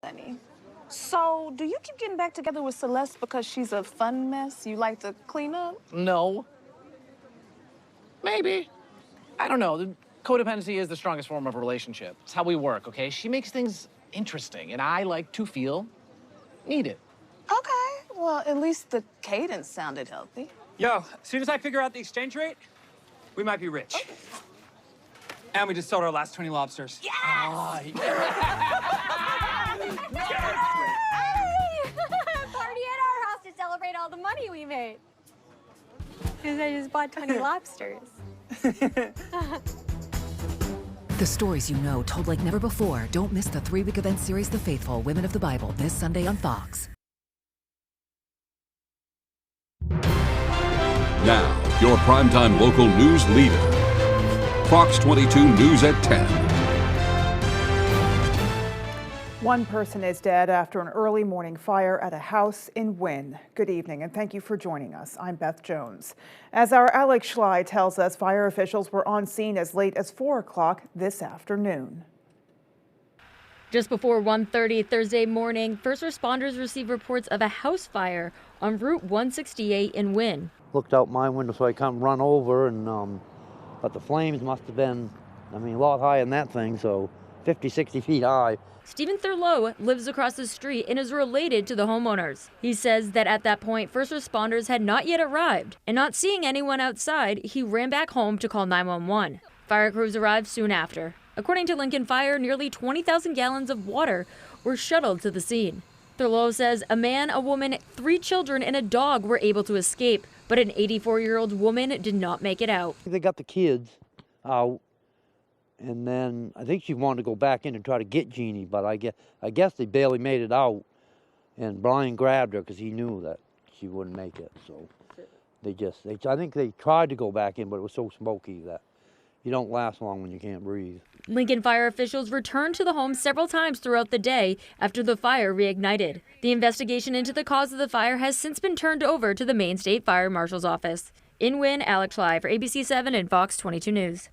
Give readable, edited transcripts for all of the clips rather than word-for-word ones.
Bethany. So, do you keep getting back together with Celeste because she's a fun mess you like to clean up? No. Maybe. I don't know. Codependency is the strongest form of a relationship. It's how we work, okay? She makes things interesting, and I like to feel needed. Okay, well, at least the cadence sounded healthy. Yo, as soon as I figure out the exchange rate, we might be rich. Okay. And we just sold our last 20 lobsters. Yes! Hey! Party at our house to celebrate all the money we made. Because I just bought 20 lobsters. The stories you know told like never before. Don't miss the 3-week event series, The Faithful, Women of the Bible, this Sunday on Fox. Now, your primetime local news leader. Fox 22 News at 10. One person is dead after an early morning fire at a house in Wynn. Good evening, and thank you for joining us. I'm Beth Jones. As our Alex Schley tells us, fire officials were on scene as late as 4 o'clock this afternoon. Just before 1:30 Thursday morning, first responders received reports of a house fire on Route 168 in Wynn. Looked out my window so I come run over, and but the flames must have been, a lot higher than that thing, so 50, 60 feet high. Stephen Thurlow lives across the street and is related to the homeowners. He says that at that point, first responders had not yet arrived, and not seeing anyone outside, he ran back home to call 911. Fire crews arrived soon after. According to Lincoln Fire, nearly 20,000 gallons of water were shuttled to the scene. Thurlow says a man, a woman, 3 children, and a dog were able to escape, but an 84-year-old woman did not make it out. They got the kids out, and then I think she wanted to go back in and try to get Jeannie, but I guess they barely made it out, and Brian grabbed her because he knew that she wouldn't make it. So I think they tried to go back in, but it was so smoky that you don't last long when you can't breathe. Lincoln Fire officials returned to the home several times throughout the day after the fire reignited. The investigation into the cause of the fire has since been turned over to the Maine State Fire Marshal's office. In Wynn, Alex Schley for ABC 7 and Fox 22 News.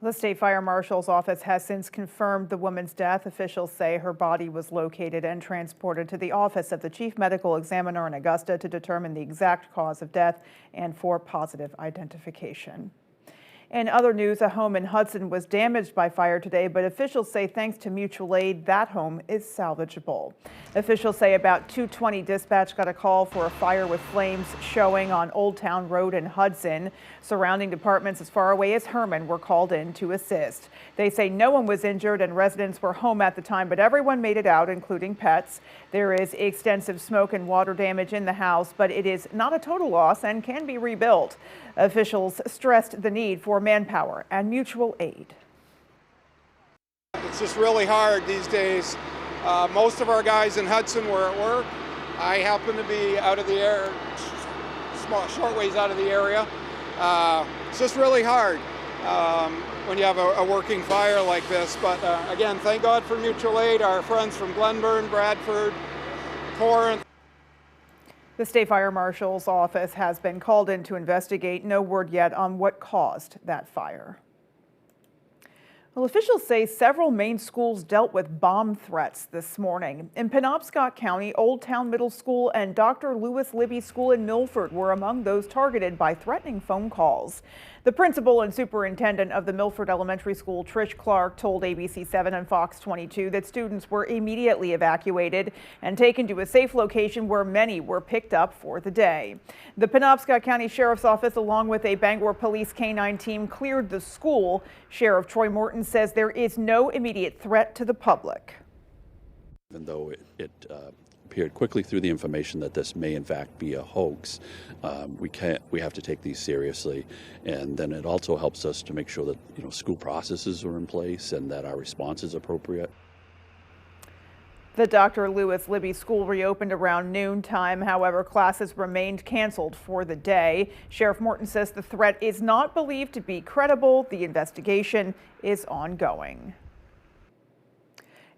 The State Fire Marshal's office has since confirmed the woman's death. Officials say her body was located and transported to the office of the Chief Medical Examiner in Augusta to determine the exact cause of death and for positive identification. In other news, a home in Hudson was damaged by fire today, but officials say thanks to mutual aid, that home is salvageable. Officials say about 2:20 dispatch got a call for a fire with flames showing on Old Town Road in Hudson. Surrounding departments as far away as Herman were called in to assist. They say no one was injured and residents were home at the time, but everyone made it out, including pets. There is extensive smoke and water damage in the house, but it is not a total loss and can be rebuilt. Officials stressed the need for manpower and mutual aid. It's just really hard these days. Most of our guys in Hudson were at work. I happen to be out of the air, short ways out of the area. It's just really hard when you have a working fire like this. But again, thank God for mutual aid, our friends from Glenburn, Bradford, Corinth. The State Fire Marshal's office has been called in to investigate. No word yet on what caused that fire. Well, officials say several Maine schools dealt with bomb threats this morning. In Penobscot County, Old Town Middle School and Dr. Lewis Libby School in Milford were among those targeted by threatening phone calls. The principal and superintendent of the Milford Elementary School, Trish Clark, told ABC 7 and Fox 22 that students were immediately evacuated and taken to a safe location where many were picked up for the day. The Penobscot County Sheriff's Office, along with a Bangor Police K-9 team, cleared the school. Sheriff Troy Morton says there is no immediate threat to the public. Even though it appeared quickly through the information that this may in fact be a hoax, we have to take these seriously, and then it also helps us to make sure that school processes are in place and that our response is appropriate. The Dr. Lewis Libby School reopened around noontime. However, classes remained canceled for the day. Sheriff Morton says the threat is not believed to be credible. The investigation is ongoing.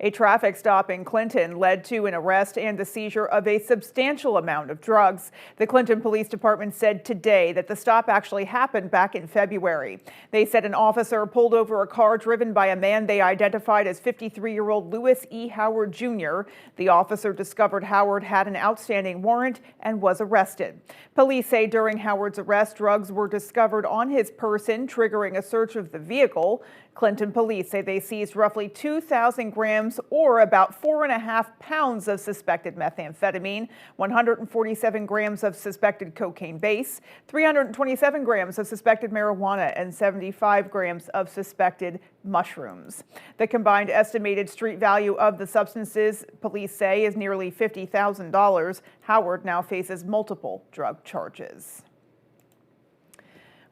A traffic stop in Clinton led to an arrest and the seizure of a substantial amount of drugs. The Clinton Police Department said today that the stop actually happened back in February. They said an officer pulled over a car driven by a man they identified as 53-year-old Lewis E. Howard Jr. The officer discovered Howard had an outstanding warrant and was arrested. Police say during Howard's arrest, drugs were discovered on his person, triggering a search of the vehicle. Clinton police say they seized roughly 2,000 grams or about 4.5 pounds of suspected methamphetamine, 147 grams of suspected cocaine base, 327 grams of suspected marijuana, and 75 grams of suspected mushrooms. The combined estimated street value of the substances, police say, is nearly $50,000. Howard now faces multiple drug charges.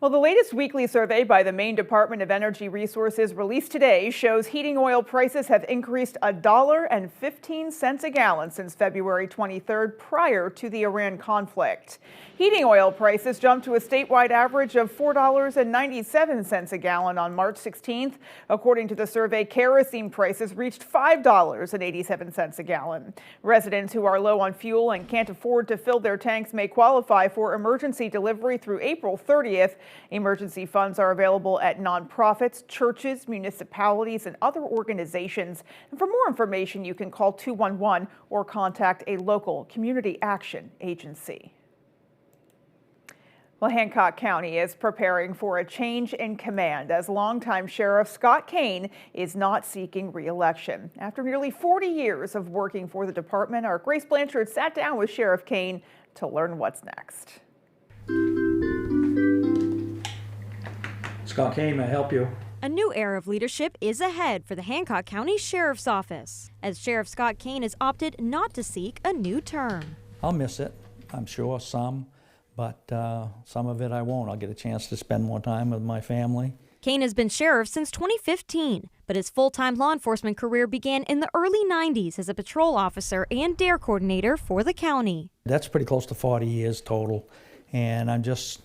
Well, the latest weekly survey by the Maine Department of Energy Resources released today shows heating oil prices have increased $1.15 a gallon since February 23rd, prior to the Iran conflict. Heating oil prices jumped to a statewide average of $4.97 a gallon on March 16th. According to the survey, kerosene prices reached $5.87 a gallon. Residents who are low on fuel and can't afford to fill their tanks may qualify for emergency delivery through April 30th. Emergency funds are available at nonprofits, churches, municipalities, and other organizations. And for more information, you can call 211 or contact a local community action agency. Well, Hancock County is preparing for a change in command as longtime Sheriff Scott Kane is not seeking re-election. After nearly 40 years of working for the department, our Grace Blanchard sat down with Sheriff Kane to learn what's next. Scott Kane, may I help you? A new era of leadership is ahead for the Hancock County Sheriff's Office, as Sheriff Scott Kane has opted not to seek a new term. I'll miss it, I'm sure, some, but some of it I won't. I'll get a chance to spend more time with my family. Kane has been sheriff since 2015, but his full-time law enforcement career began in the early 90s as a patrol officer and DARE coordinator for the county. That's pretty close to 40 years total, and I'm just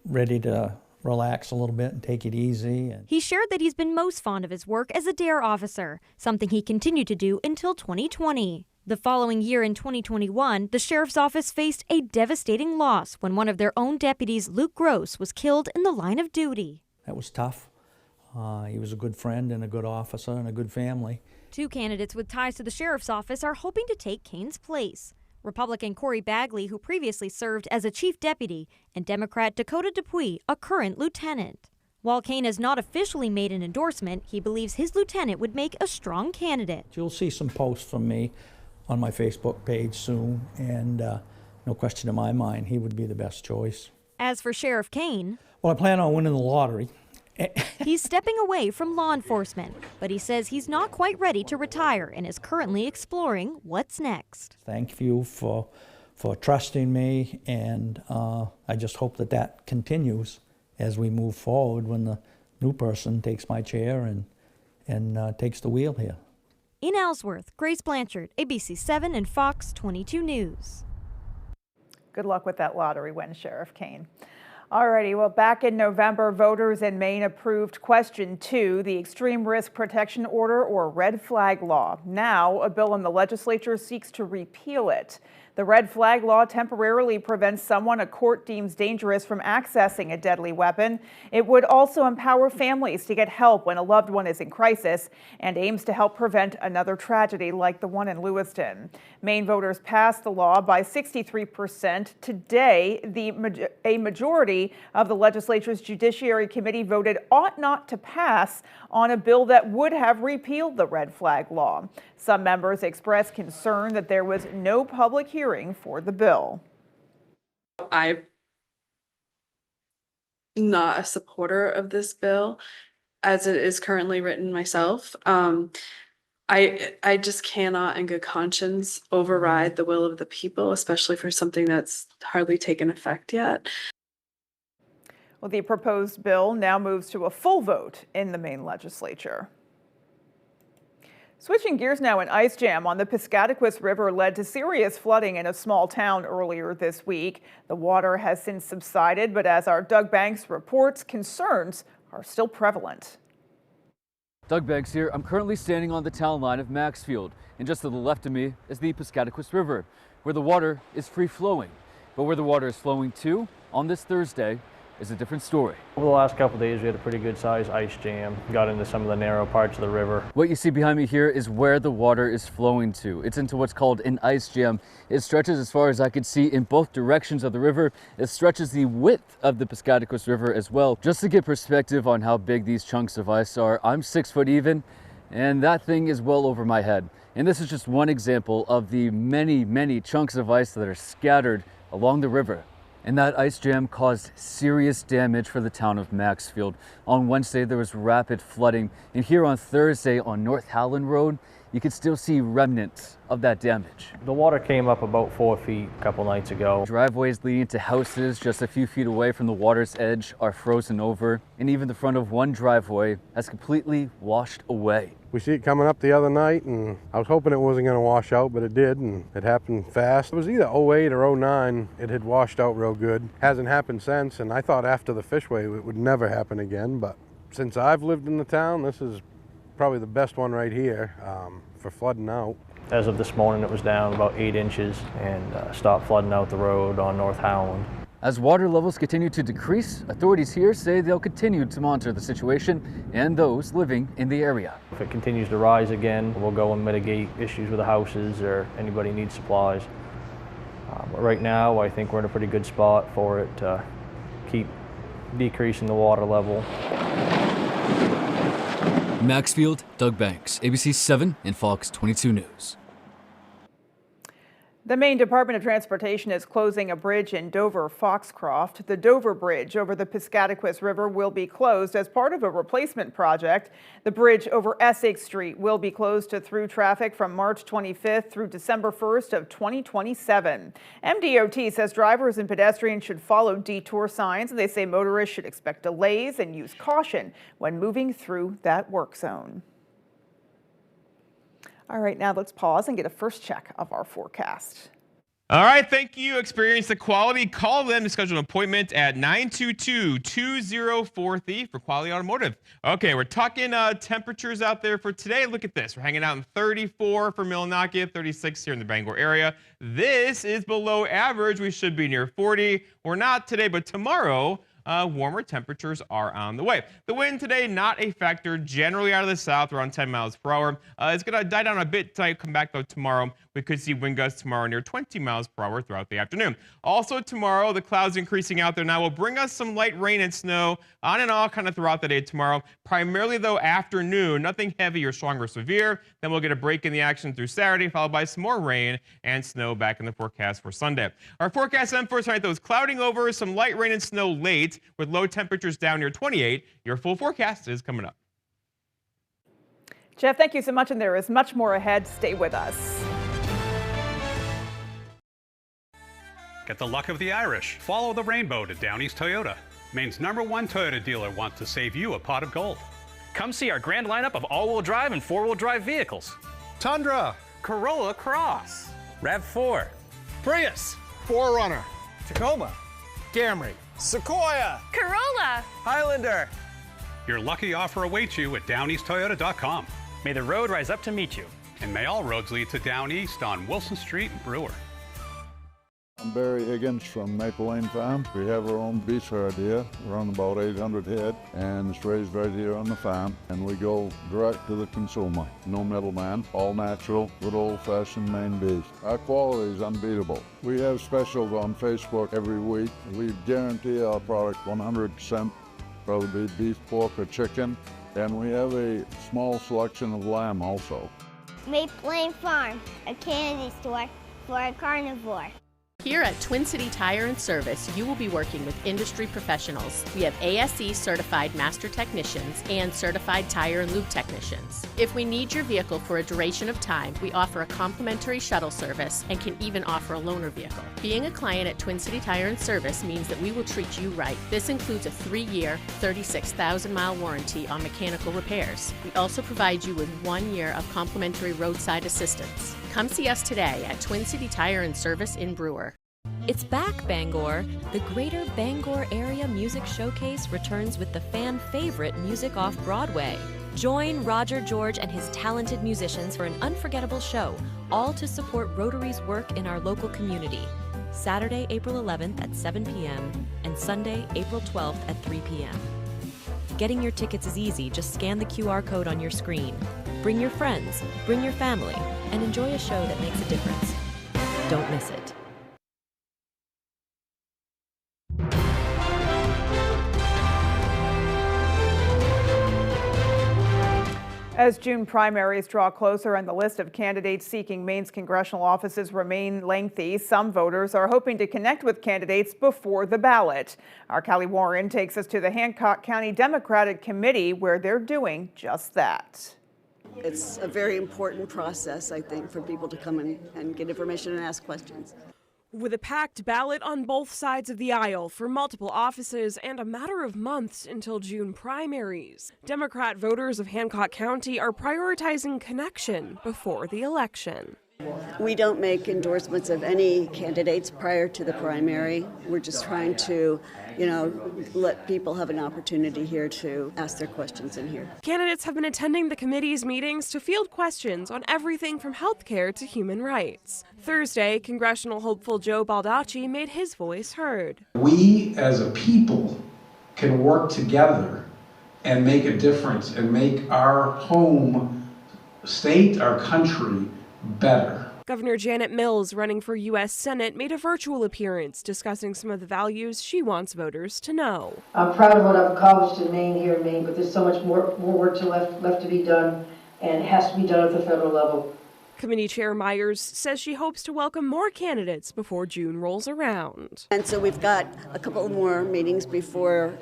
ready to relax a little bit and take it easy. He shared that he's been most fond of his work as a DARE officer, something he continued to do until 2020. The following year in 2021, the sheriff's office faced a devastating loss when one of their own deputies, Luke Gross, was killed in the line of duty. That was tough. He was a good friend and a good officer and a good family. Two candidates with ties to the sheriff's office are hoping to take Kane's place. Republican Corey Bagley, who previously served as a chief deputy, and Democrat Dakota Dupuy, a current lieutenant. While Kane has not officially made an endorsement, he believes his lieutenant would make a strong candidate. You'll see some posts from me on my Facebook page soon, and no question in my mind, he would be the best choice. As for Sheriff Kane, well, I plan on winning the lottery. He's stepping away from law enforcement, but he says he's not quite ready to retire and is currently exploring what's next. Thank you for trusting me, and I just hope that that continues as we move forward when the new person takes my chair and takes the wheel here. In Ellsworth, Grace Blanchard, ABC 7 and Fox 22 News. Good luck with that lottery win, Sheriff Kane. Alrighty, well, back in November, voters in Maine approved Question 2, the Extreme Risk Protection Order, or red flag law. Now, a bill in the legislature seeks to repeal it. The red flag law temporarily prevents someone a court deems dangerous from accessing a deadly weapon. It would also empower families to get help when a loved one is in crisis and aims to help prevent another tragedy like the one in Lewiston. Maine voters passed the law by 63%. Today, a majority of the legislature's Judiciary Committee voted ought not to pass on a bill that would have repealed the red flag law. Some members expressed concern that there was no public hearing for the bill. I'm not a supporter of this bill as it is currently written myself. I just cannot in good conscience override the will of the people, especially for something that's hardly taken effect yet. Well, the proposed bill now moves to a full vote in the Maine legislature. Switching gears now, an ice jam on the Piscataquis River led to serious flooding in a small town earlier this week. The water has since subsided, but as our Doug Banks reports, concerns are still prevalent. Doug Banks here. I'm currently standing on the town line of Maxfield, and just to the left of me is the Piscataquis River, where the water is free-flowing. But where the water is flowing to on this Thursday is a different story. Over the last couple of days, we had a pretty good sized ice jam, got into some of the narrow parts of the river. What you see behind me here is where the water is flowing to. It's into what's called an ice jam. It stretches as far as I could see in both directions of the river. It stretches the width of the Piscataquis River as well. Just to get perspective on how big these chunks of ice are, I'm 6 foot even, and that thing is well over my head. And this is just one example of the many, many chunks of ice that are scattered along the river. And that ice jam caused serious damage for the town of Maxfield. On Wednesday, there was rapid flooding. And here on Thursday on North Howland Road, you could still see remnants of that damage. The water came up about 4 feet a couple nights ago. Driveways leading to houses just a few feet away from the water's edge are frozen over. And even the front of one driveway has completely washed away. We see it coming up the other night, and I was hoping it wasn't going to wash out, but it did, and it happened fast. It was either 08 or 09. It had washed out real good. Hasn't happened since, and I thought after the Fishway it would never happen again, but since I've lived in the town, this is probably the best one right here for flooding out. As of this morning, it was down about 8 inches and stopped flooding out the road on North Howland. As water levels continue to decrease, authorities here say they'll continue to monitor the situation and those living in the area. If it continues to rise again, we'll go and mitigate issues with the houses or anybody needs supplies. But right now, I think we're in a pretty good spot for it to keep decreasing the water level. Maxfield, Doug Banks, ABC 7 and Fox 22 News. The Maine Department of Transportation is closing a bridge in Dover-Foxcroft. The Dover Bridge over the Piscataquis River will be closed as part of a replacement project. The bridge over Essex Street will be closed to through traffic from March 25th through December 1st of 2027. MDOT says drivers and pedestrians should follow detour signs, and they say motorists should expect delays and use caution when moving through that work zone. All right, now let's pause and get a first check of our forecast. All right, thank you. Experience the quality. Call them to schedule an appointment at 922-2040 for Quality Automotive. Okay, we're talking temperatures out there for today. Look at this. We're hanging out in 34 for Millinocket, 36 here in the Bangor area. This is below average. We should be near 40. We're not today, but tomorrow, warmer temperatures are on the way. The wind today, not a factor, generally out of the south, around 10 miles per hour. It's going to die down a bit tonight, come back though tomorrow. We could see wind gusts tomorrow near 20 miles per hour throughout the afternoon. Also tomorrow, the clouds increasing out there now will bring us some light rain and snow on and off kind of throughout the day tomorrow. Primarily though afternoon, nothing heavy or strong or severe. Then we'll get a break in the action through Saturday, followed by some more rain and snow back in the forecast for Sunday. Our forecast then for tonight though is clouding over, some light rain and snow late with low temperatures down near 28. Your full forecast is coming up. Jeff, thank you so much, and there is much more ahead. Stay with us. Get the luck of the Irish. Follow the rainbow to Downey's Toyota. Maine's #1 Toyota dealer wants to save you a pot of gold. Come see our grand lineup of all-wheel drive and four-wheel drive vehicles. Tundra, Corolla Cross, RAV4, Prius, 4Runner, Tacoma, Camry, Sequoia, Corolla, Highlander. Your lucky offer awaits you at Downey'sToyota.com. May the road rise up to meet you. And may all roads lead to Down East on Wilson Street in Brewer. I'm Barry Higgins from Maple Lane Farm. We have our own beef herd here. We're on about 800 head, and it's raised right here on the farm. And we go direct to the consumer. No middleman, all natural, good old-fashioned Maine beef. Our quality is unbeatable. We have specials on Facebook every week. We guarantee our product 100%, whether it be beef, pork, or chicken. And we have a small selection of lamb also. Maple Lane Farm, a candy store for a carnivore. Here at Twin City Tire and Service, you will be working with industry professionals. We have ASE certified master technicians and certified tire and lube technicians. If we need your vehicle for a duration of time, we offer a complimentary shuttle service and can even offer a loaner vehicle. Being a client at Twin City Tire and Service means that we will treat you right. This includes a 3-year, 36,000-mile warranty on mechanical repairs. We also provide you with 1 year of complimentary roadside assistance. Come see us today at Twin City Tire and Service in Brewer. It's back, Bangor! The Greater Bangor Area Music Showcase returns with the fan favorite music off Broadway. Join Roger George and his talented musicians for an unforgettable show, all to support Rotary's work in our local community. Saturday, April 11th at 7 p.m. and Sunday, April 12th at 3 p.m. Getting your tickets is easy. Just scan the QR code on your screen. Bring your friends, bring your family, and enjoy a show that makes a difference. Don't miss it. As June primaries draw closer and the list of candidates seeking Maine's congressional offices remain lengthy, some voters are hoping to connect with candidates before the ballot. Our Callie Warren takes us to the Hancock County Democratic Committee, where they're doing just that. It's a very important process, I think, for people to come and get information and ask questions. With a packed ballot on both sides of the aisle for multiple offices and a matter of months until June primaries, Democrat voters of Hancock County are prioritizing connection before the election. We don't make endorsements of any candidates prior to the primary. We're just trying to, let people have an opportunity here to ask their questions in here. Candidates have been attending the committee's meetings to field questions on everything from health care to human rights. Thursday, congressional hopeful Joe Baldacci made his voice heard. We as a people can work together and make a difference and make our home state, our country, better. Governor Janet Mills, running for U.S. Senate, made a virtual appearance discussing some of the values she wants voters to know. I'm proud of what I've accomplished in Maine, here in Maine, but there's so much more work left to be done, and it has to be done at the federal level. Committee Chair Myers says she hopes to welcome more candidates before June rolls around. And so we've got a couple more meetings before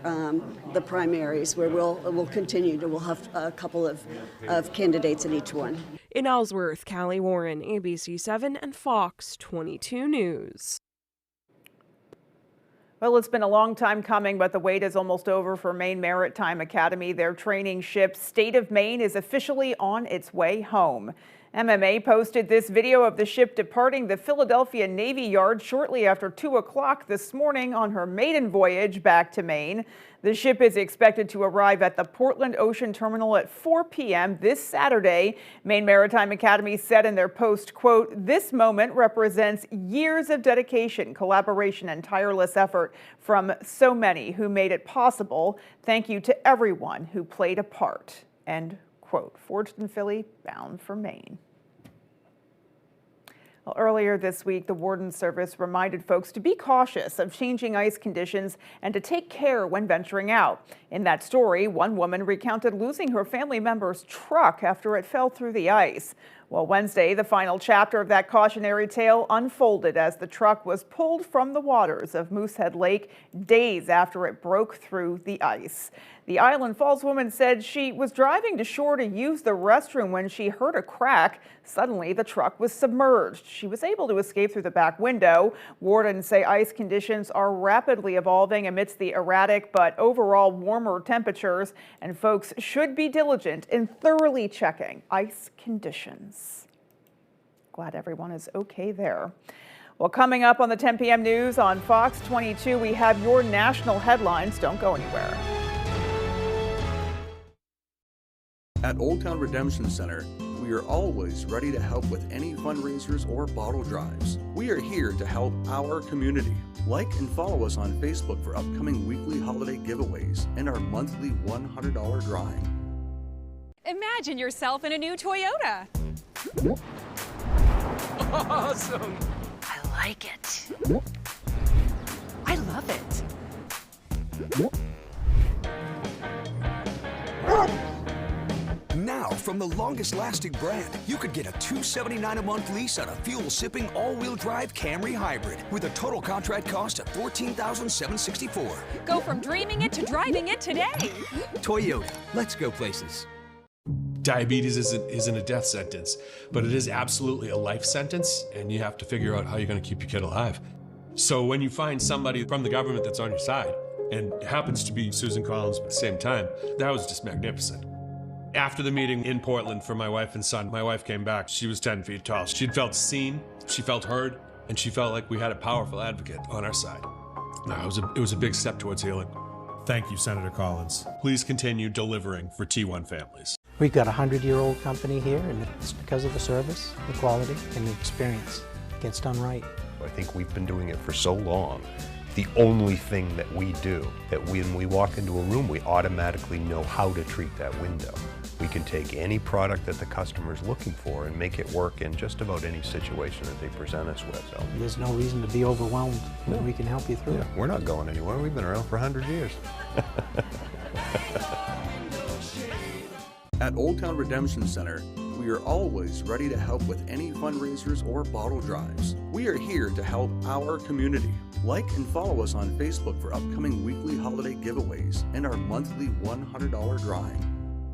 the primaries where we'll continue to, we'll have a couple of candidates in each one. In Ellsworth, Callie Warren, ABC 7 and Fox 22 News. Well, it's been a long time coming, but the wait is almost over for Maine Maritime Academy. Their training ship, State of Maine, is officially on its way home. MMA posted this video of the ship departing the Philadelphia Navy Yard shortly after 2 o'clock this morning on her maiden voyage back to Maine. The ship is expected to arrive at the Portland Ocean Terminal at 4 p.m. this Saturday. Maine Maritime Academy said in their post, quote, "This moment represents years of dedication, collaboration, and tireless effort from so many who made it possible. Thank you to everyone who played a part," end quote. Forged in Philly, bound for Maine. Well, earlier this week, the Warden Service reminded folks to be cautious of changing ice conditions and to take care when venturing out. In that story, one woman recounted losing her family member's truck after it fell through the ice. Well, Wednesday, the final chapter of that cautionary tale unfolded as the truck was pulled from the waters of Moosehead Lake days after it broke through the ice. The Island Falls woman said she was driving to shore to use the restroom when she heard a crack. Suddenly, the truck was submerged. She was able to escape through the back window. Wardens say ice conditions are rapidly evolving amidst the erratic but overall warmer temperatures, and folks should be diligent in thoroughly checking ice conditions. Glad everyone is okay there. Well, coming up on the 10 p.m. news on Fox 22, we have your national headlines. Don't go anywhere. At Old Town Redemption Center, we are always ready to help with any fundraisers or bottle drives. We are here to help our community. Like and follow us on Facebook for upcoming weekly holiday giveaways and our monthly $100 drawing. Imagine yourself in a new Toyota. Awesome! I like it. I love it. Now, from the longest-lasting brand, you could get a $279 a month lease on a fuel-sipping all-wheel drive Camry Hybrid with a total contract cost of $14,764. Go from dreaming it to driving it today. Toyota, let's go places. Diabetes isn't a death sentence, but it is absolutely a life sentence, and you have to figure out how you're going to keep your kid alive. So when you find somebody from the government that's on your side, and it happens to be Susan Collins at the same time, that was just magnificent. After the meeting in Portland for my wife and son, my wife came back. She was 10 feet tall. She'd felt seen, she felt heard, and she felt like we had a powerful advocate on our side. It was a big step towards healing. Thank you, Senator Collins. Please continue delivering for T1 families. We've got a 100-year-old company here, and it's because of the service, the quality, and the experience. It gets done right. I think we've been doing it for so long. The only thing that we do, that when we walk into a room, we automatically know how to treat that window. We can take any product that the customer is looking for and make it work in just about any situation that they present us with. So There's no reason to be overwhelmed. No. We can help you through it. We're not going anywhere. We've been around for 100 years. At Old Town Redemption Center, we are always ready to help with any fundraisers or bottle drives. We are here to help our community. Like and follow us on Facebook for upcoming weekly holiday giveaways and our monthly $100 drawing.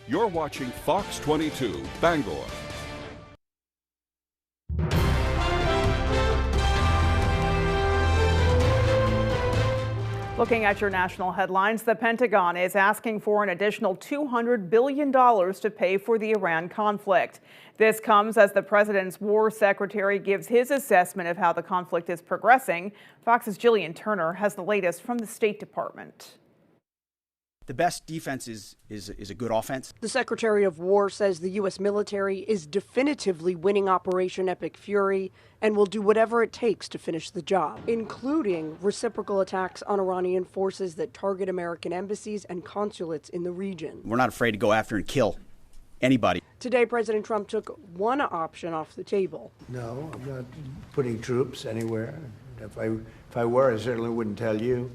You're watching Fox 22, Bangor. Looking at your national headlines, the Pentagon is asking for an additional $200 billion to pay for the Iran conflict. This comes as the president's war secretary gives his assessment of how the conflict is progressing. Fox's Jillian Turner has the latest from the State Department. The best defense is a good offense. The Secretary of War says the U.S. military is definitively winning Operation Epic Fury and will do whatever it takes to finish the job, including reciprocal attacks on Iranian forces that target American embassies and consulates in the region. We're not afraid to go after and kill anybody. Today, President Trump took one option off the table. No, I'm not putting troops anywhere. If I were, I certainly wouldn't tell you.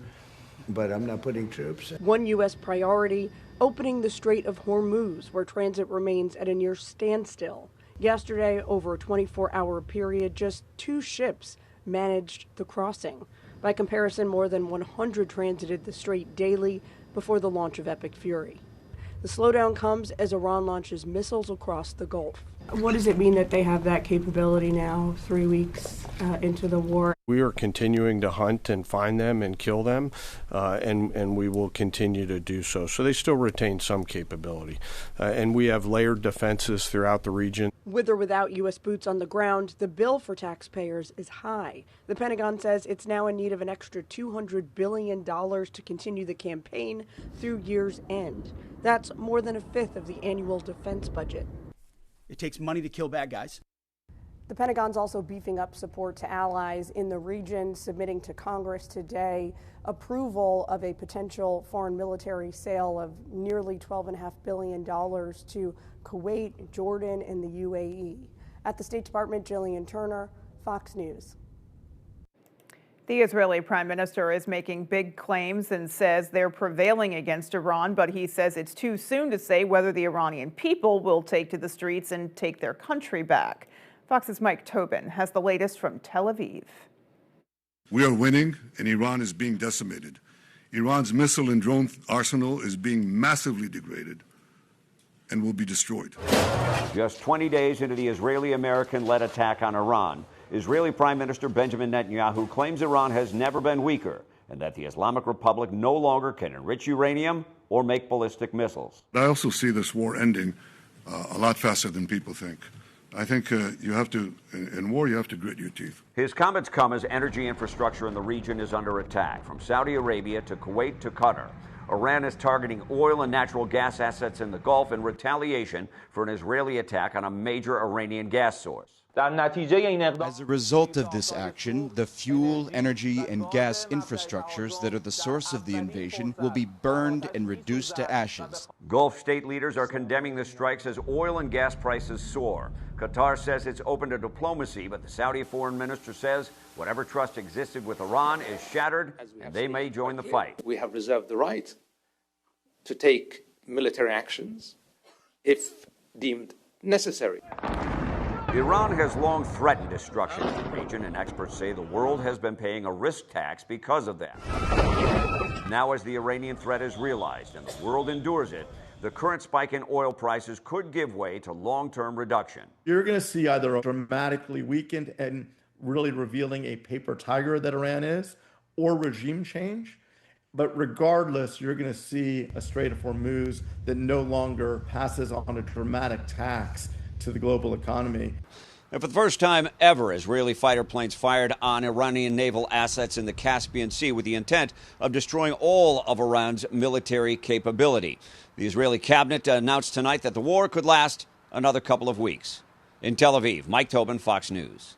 But I'm not putting troops. One U.S. priority, opening the Strait of Hormuz, where transit remains at a near standstill. Yesterday, over a 24-hour period, just 2 ships managed the crossing. By comparison, more than 100 transited the strait daily before the launch of Epic Fury. The slowdown comes as Iran launches missiles across the Gulf. What does it mean that they have that capability now, 3 weeks into the war? We are continuing to hunt and find them and kill them, and we will continue to do so. So they still retain some capability. And we have layered defenses throughout the region. With or without U.S. boots on the ground, the bill for taxpayers is high. The Pentagon says it's now in need of an extra $200 billion to continue the campaign through year's end. That's more than a fifth of the annual defense budget. It takes money to kill bad guys. The Pentagon's also beefing up support to allies in the region, submitting to Congress today approval of a potential foreign military sale of nearly $12.5 billion to Kuwait, Jordan, and the UAE. At the State Department, Jillian Turner, Fox News. The Israeli Prime Minister is making big claims and says they're prevailing against Iran, but he says it's too soon to say whether the Iranian people will take to the streets and take their country back. Fox's Mike Tobin has the latest from Tel Aviv. We are winning, and Iran is being decimated. Iran's missile and drone arsenal is being massively degraded and will be destroyed. Just 20 days into the Israeli-American-led attack on Iran, Israeli Prime Minister Benjamin Netanyahu claims Iran has never been weaker and that the Islamic Republic no longer can enrich uranium or make ballistic missiles. I also see this war ending a lot faster than people think. I think in war, you have to grit your teeth. His comments come as energy infrastructure in the region is under attack, from Saudi Arabia to Kuwait to Qatar. Iran is targeting oil and natural gas assets in the Gulf in retaliation for an Israeli attack on a major Iranian gas source. As a result of this action, the fuel, energy, and gas infrastructures that are the source of the invasion will be burned and reduced to ashes. Gulf state leaders are condemning the strikes as oil and gas prices soar. Qatar says it's open to diplomacy, but the Saudi foreign minister says whatever trust existed with Iran is shattered and they may join the fight. We have reserved the right to take military actions if deemed necessary. Iran has long threatened destruction in the region, and experts say the world has been paying a risk tax because of that. Now, as the Iranian threat is realized and the world endures it, the current spike in oil prices could give way to long-term reduction. You're going to see either a dramatically weakened and really revealing a paper tiger that Iran is, or regime change. But regardless, you're going to see a Strait of Hormuz that no longer passes on a dramatic tax to the global economy. And for the first time ever, Israeli fighter planes fired on Iranian naval assets in the Caspian Sea with the intent of destroying all of Iran's military capability. The Israeli cabinet announced tonight that the war could last another couple of weeks. In Tel Aviv, Mike Tobin, Fox News.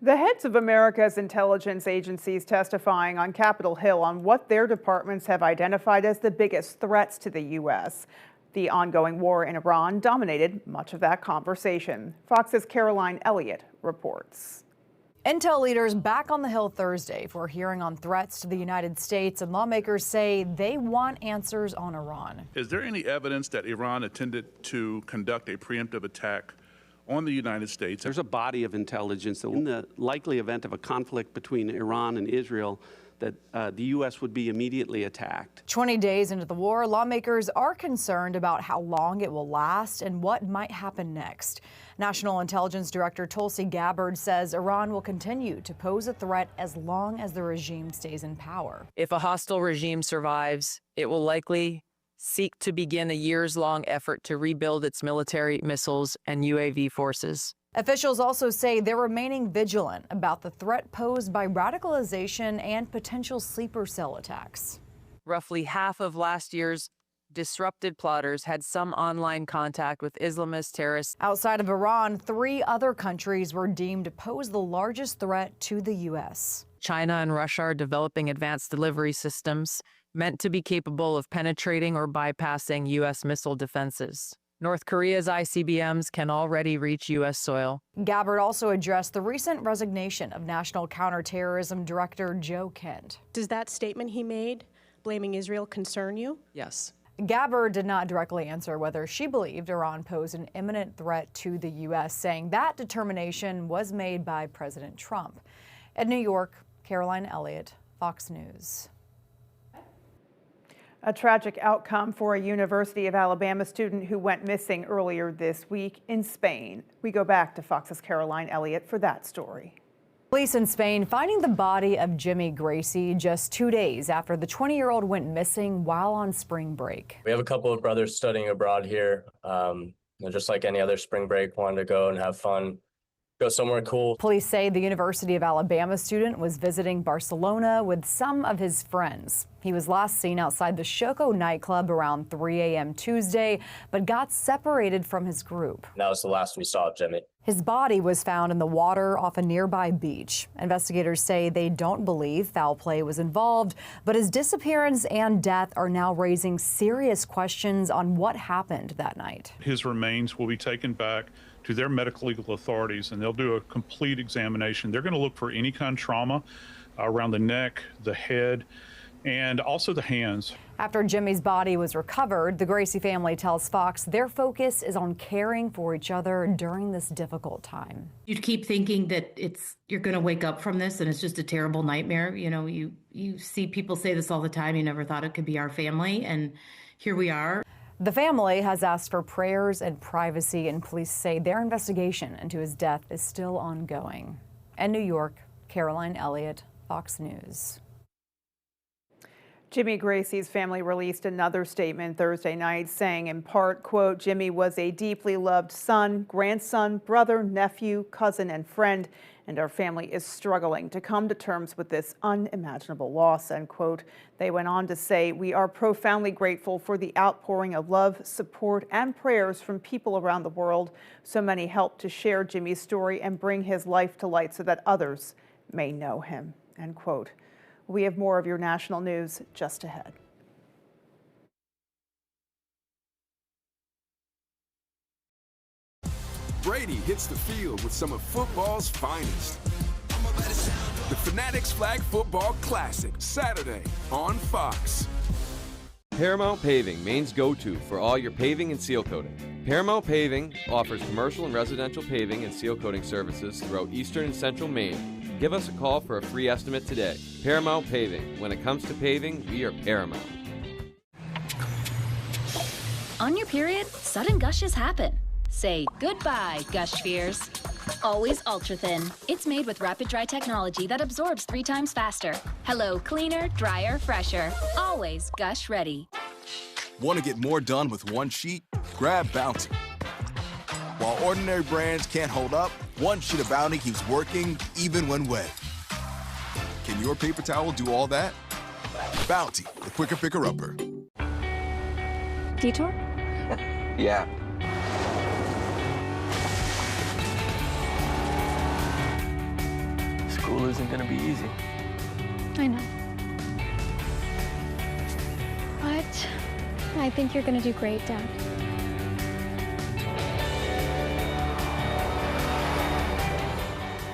The heads of America's intelligence agencies testifying on Capitol Hill on what their departments have identified as the biggest threats to the U.S. The ongoing war in Iran dominated much of that conversation. Fox's Caroline Elliott reports. Intel leaders back on the Hill Thursday for a hearing on threats to the United States, and lawmakers say they want answers on Iran. Is there any evidence that Iran intended to conduct a preemptive attack on the United States? There's a body of intelligence that in the likely event of a conflict between Iran and Israel, that the U.S. would be immediately attacked. 20 days into the war, lawmakers are concerned about how long it will last and what might happen next. National Intelligence Director Tulsi Gabbard says Iran will continue to pose a threat as long as the regime stays in power. If a hostile regime survives, it will likely seek to begin a years-long effort to rebuild its military, missiles, and UAV forces. Officials also say they're remaining vigilant about the threat posed by radicalization and potential sleeper cell attacks. Roughly half of last year's disrupted plotters had some online contact with Islamist terrorists. Outside of Iran, 3 other countries were deemed to pose the largest threat to the U.S. China and Russia are developing advanced delivery systems meant to be capable of penetrating or bypassing U.S. missile defenses. North Korea's ICBMs can already reach U.S. soil. Gabbard also addressed the recent resignation of National Counterterrorism Director Joe Kent. Does that statement he made, blaming Israel, concern you? Yes. Gabbard did not directly answer whether she believed Iran posed an imminent threat to the U.S., saying that determination was made by President Trump. In New York, Caroline Elliott, Fox News. A tragic outcome for a University of Alabama student who went missing earlier this week in Spain. We go back to Fox's Caroline Elliott for that story. Police in Spain finding the body of Jimmy Gracie just 2 days after the 20-year-old went missing while on spring break. We have a couple of brothers studying abroad here. Just like any other spring break, wanted to go and have fun. Go somewhere cool. Police say the University of Alabama student was visiting Barcelona with some of his friends. He was last seen outside the Choco nightclub around 3 a.m. Tuesday, but got separated from his group. That was the last we saw of Jimmy. His body was found in the water off a nearby beach. Investigators say they don't believe foul play was involved, but his disappearance and death are now raising serious questions on what happened that night. His remains will be taken back to their medical legal authorities, and they'll do a complete examination. They're going to look for any kind of trauma around the neck, the head, and also the hands. After Jimmy's body was recovered, the Gracie family tells Fox their focus is on caring for each other during this difficult time. You keep thinking that you're going to wake up from this and it's just a terrible nightmare. You know, you see people say this all the time. You never thought it could be our family, and here we are. The family has asked for prayers and privacy, and police say their investigation into his death is still ongoing. In New York, Caroline Elliott, Fox News. Jimmy Gracie's family released another statement Thursday night saying, in part, quote, Jimmy was a deeply loved son, grandson, brother, nephew, cousin, and friend, and our family is struggling to come to terms with this unimaginable loss, end quote. They went on to say, we are profoundly grateful for the outpouring of love, support, and prayers from people around the world. So many helped to share Jimmy's story and bring his life to light so that others may know him, end quote. We have more of your national news just ahead. Brady hits the field with some of football's finest. The Fanatics Flag Football Classic, Saturday on Fox. Paramount Paving, Maine's go-to for all your paving and seal coating. Paramount Paving offers commercial and residential paving and seal coating services throughout eastern and central Maine. Give us a call for a free estimate today. Paramount Paving. When it comes to paving, we are Paramount. On your period, sudden gushes happen. Say goodbye, gush fears. Always ultra thin. It's made with rapid dry technology that absorbs 3 times faster. Hello, cleaner, drier, fresher. Always gush ready. Want to get more done with one sheet? Grab Bounty. While ordinary brands can't hold up, one sheet of Bounty keeps working even when wet. Can your paper towel do all that? Bounty, the quicker picker-upper. Detour? Yeah. School isn't gonna be easy. I know. But I think you're gonna do great, Dad.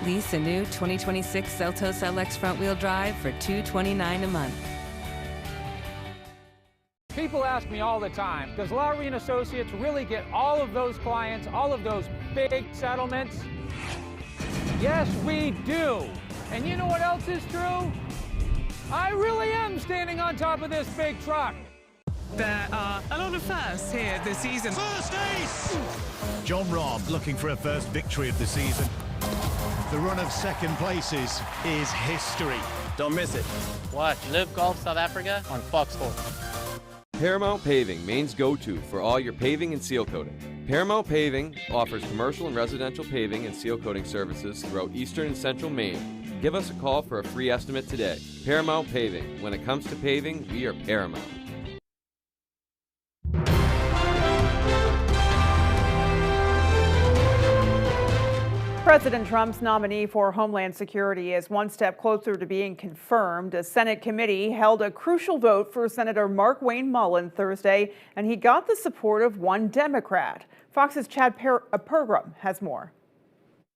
Lease a new 2026 Seltos LX front-wheel drive for $229 a month. People ask me all the time, does Lowry & Associates really get all of those clients, all of those big settlements? Yes, we do. And you know what else is true? I really am standing on top of this big truck. There are a lot of firsts here this season. First ace! John Rahm looking for a first victory of the season. The run of second places is history. Don't miss it. Watch Live Golf South Africa on Fox Sports. Paramount Paving, Maine's go-to for all your paving and seal coating. Paramount Paving offers commercial and residential paving and seal coating services throughout eastern and central Maine. Give us a call for a free estimate today. Paramount Paving. When it comes to paving, we are Paramount. President Trump's nominee for Homeland Security is one step closer to being confirmed. A Senate committee held a crucial vote for Senator Markwayne Mullin Thursday, and he got the support of one Democrat. Fox's Chad Pergram has more.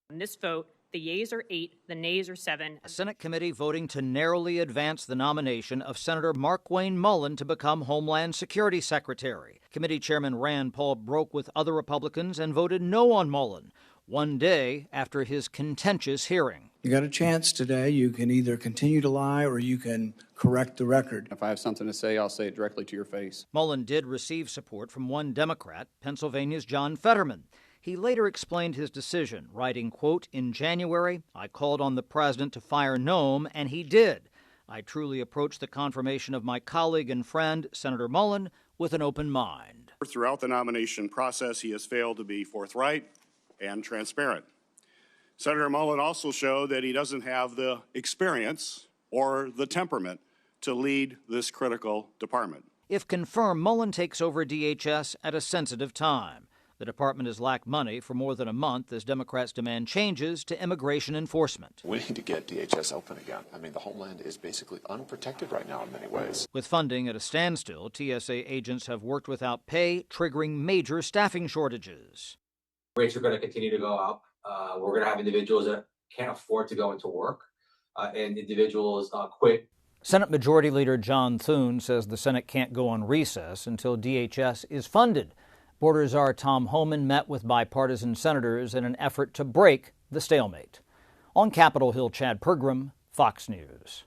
In this vote, the yeas are 8, the nays are 7. A Senate committee voting to narrowly advance the nomination of Senator Markwayne Mullin to become Homeland Security Secretary. Committee Chairman Rand Paul broke with other Republicans and voted no on Mullin, one day after his contentious hearing. You got a chance today. You can either continue to lie or you can correct the record. If I have something to say, I'll say it directly to your face. Mullin did receive support from one Democrat, Pennsylvania's John Fetterman. He later explained his decision, writing, quote, "In January, I called on the president to fire Noam, and he did. I truly approached the confirmation of my colleague and friend, Senator Mullin, with an open mind." Throughout the nomination process, he has failed to be forthright and transparent. Senator Mullin also showed that he doesn't have the experience or the temperament to lead this critical department. If confirmed, Mullin takes over DHS at a sensitive time. The department has lacked money for more than a month as Democrats demand changes to immigration enforcement. We need to get DHS open again. I mean, the homeland is basically unprotected right now in many ways. With funding at a standstill, TSA agents have worked without pay, triggering major staffing shortages. Rates are going to continue to go up. We're going to have individuals that can't afford to go into work, and individuals quit. Senate Majority Leader John Thune says the Senate can't go on recess until DHS is funded. Border Czar Tom Homan met with bipartisan senators in an effort to break the stalemate. On Capitol Hill, Chad Pergram, Fox News.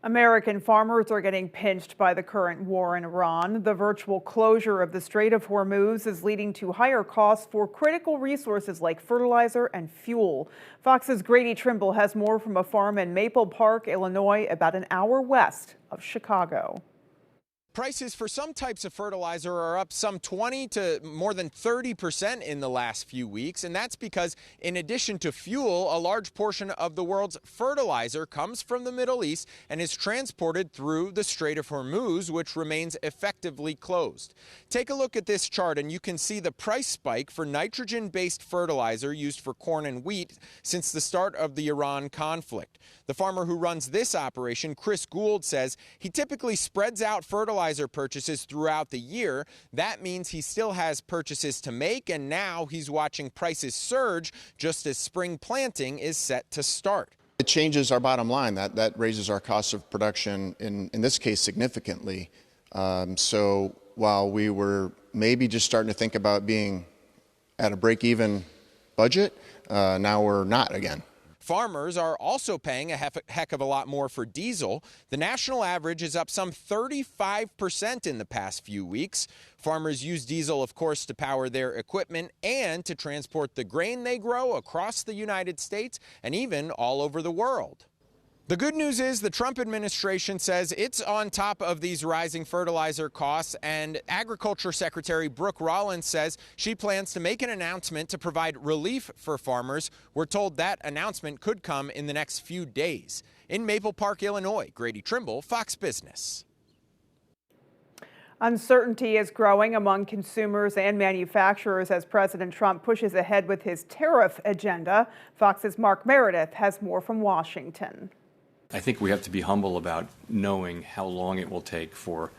American farmers are getting pinched by the current war in Iran. The virtual closure of the Strait of Hormuz is leading to higher costs for critical resources like fertilizer and fuel. Fox's Grady Trimble has more from a farm in Maple Park, Illinois, about an hour west of Chicago. Prices for some types of fertilizer are up some 20 to more than 30% in the last few weeks, and that's because in addition to fuel, a large portion of the world's fertilizer comes from the Middle East and is transported through the Strait of Hormuz, which remains effectively closed. Take a look at this chart and you can see the price spike for nitrogen-based fertilizer used for corn and wheat since the start of the Iran conflict. The farmer who runs this operation, Chris Gould, says he typically spreads out fertilizer purchases throughout the year. That means he still has purchases to make, and now he's watching prices surge just as spring planting is set to start. It changes our bottom line. That raises our cost of production, in this case, significantly. So while we were maybe just starting to think about being at a break-even budget, now we're not again. Farmers are also paying a heck of a lot more for diesel. The national average is up some 35% in the past few weeks. Farmers use diesel, of course, to power their equipment and to transport the grain they grow across the United States and even all over the world. The good news is the Trump administration says it's on top of these rising fertilizer costs, and Agriculture Secretary Brooke Rollins says she plans to make an announcement to provide relief for farmers. We're told that announcement could come in the next few days. In Maple Park, Illinois, Grady Trimble, Fox Business. Uncertainty is growing among consumers and manufacturers as President Trump pushes ahead with his tariff agenda. Fox's Mark Meredith has more from Washington. I think we have to be humble about knowing how long it will take for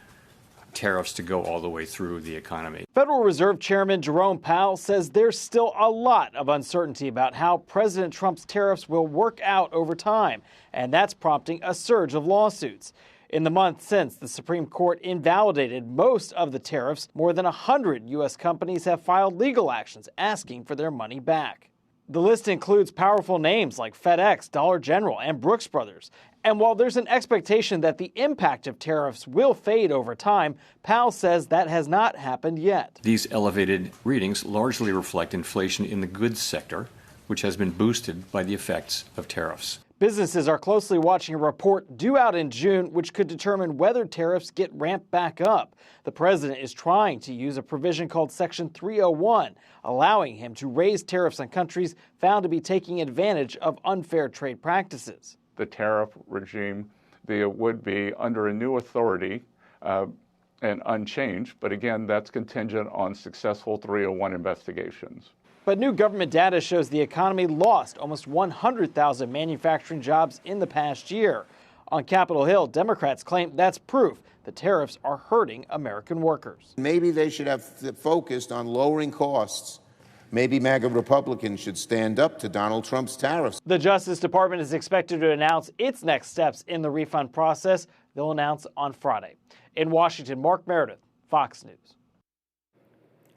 tariffs to go all the way through the economy. Federal Reserve Chairman Jerome Powell says there's still a lot of uncertainty about how President Trump's tariffs will work out over time, and that's prompting a surge of lawsuits. In the month since the Supreme Court invalidated most of the tariffs, more than 100 U.S. companies have filed legal actions asking for their money back. The list includes powerful names like FedEx, Dollar General, and Brooks Brothers. And while there's an expectation that the impact of tariffs will fade over time, Powell says that has not happened yet. These elevated readings largely reflect inflation in the goods sector, which has been boosted by the effects of tariffs. Businesses are closely watching a report due out in June, which could determine whether tariffs get ramped back up. The president is trying to use a provision called Section 301, allowing him to raise tariffs on countries found to be taking advantage of unfair trade practices. The tariff regime would be under a new authority and unchanged, but again, that's contingent on successful 301 investigations. But new government data shows the economy lost almost 100,000 manufacturing jobs in the past year. On Capitol Hill, Democrats claim that's proof the tariffs are hurting American workers. Maybe they should have focused on lowering costs. Maybe MAGA Republicans should stand up to Donald Trump's tariffs. The Justice Department is expected to announce its next steps in the refund process. They'll announce on Friday. In Washington, Mark Meredith, Fox News.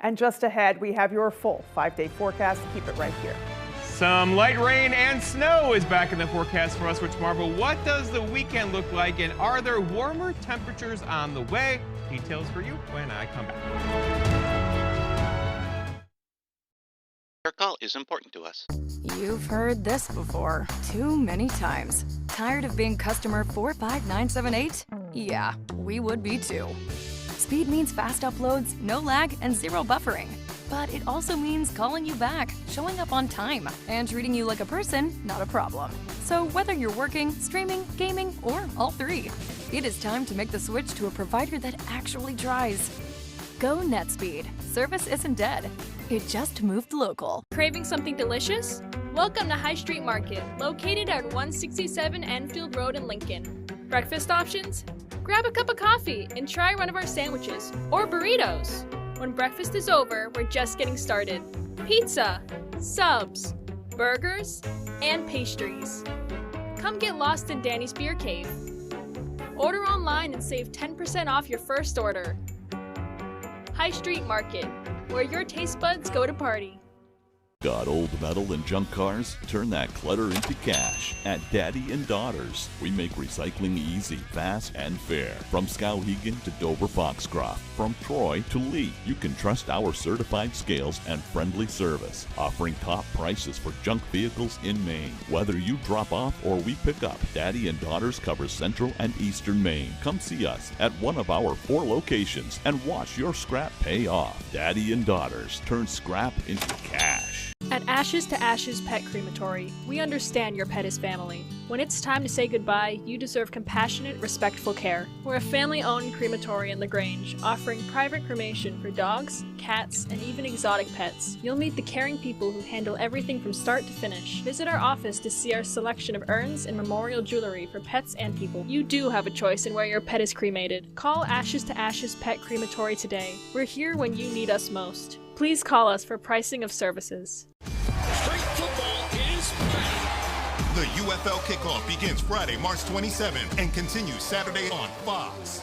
And just ahead, we have your full 5-day forecast. Keep it right here. Some light rain and snow is back in the forecast for us for tomorrow. But what does the weekend look like? And are there warmer temperatures on the way? Details for you when I come back. Your call is important to us. You've heard this before, too many times. Tired of being customer 45978? Yeah, we would be too. Speed means fast uploads, no lag, and zero buffering. But it also means calling you back, showing up on time, and treating you like a person, not a problem. So whether you're working, streaming, gaming, or all three, it is time to make the switch to a provider that actually tries. Go NetSpeed. Service isn't dead. It just moved local. Craving something delicious? Welcome to High Street Market, located at 167 Enfield Road in Lincoln. Breakfast options? Grab a cup of coffee and try one of our sandwiches or burritos. When breakfast is over, we're just getting started. Pizza, subs, burgers, and pastries. Come get lost in Danny's Beer Cave. Order online and save 10% off your first order. High Street Market, where your taste buds go to party. Got old metal and junk cars? Turn that clutter into cash at Daddy and Daughters. We make recycling easy, fast, and fair. From Skowhegan to Dover Foxcroft, from Troy to Lee, you can trust our certified scales and friendly service, offering top prices for junk vehicles in Maine. Whether you drop off or we pick up, Daddy and Daughters covers central and eastern Maine. Come see us at one of our 4 locations and watch your scrap pay off. Daddy and Daughters turn scrap into cash. At Ashes to Ashes Pet Crematory, we understand your pet is family. When it's time to say goodbye, you deserve compassionate, respectful care. We're a family-owned crematory in LaGrange, offering private cremation for dogs, cats, and even exotic pets. You'll meet the caring people who handle everything from start to finish. Visit our office to see our selection of urns and memorial jewelry for pets and people. You do have a choice in where your pet is cremated. Call Ashes to Ashes Pet Crematory today. We're here when you need us most. Please call us for pricing of services. Street football is back. The UFL kickoff begins Friday, March 27th and continues Saturday on Fox.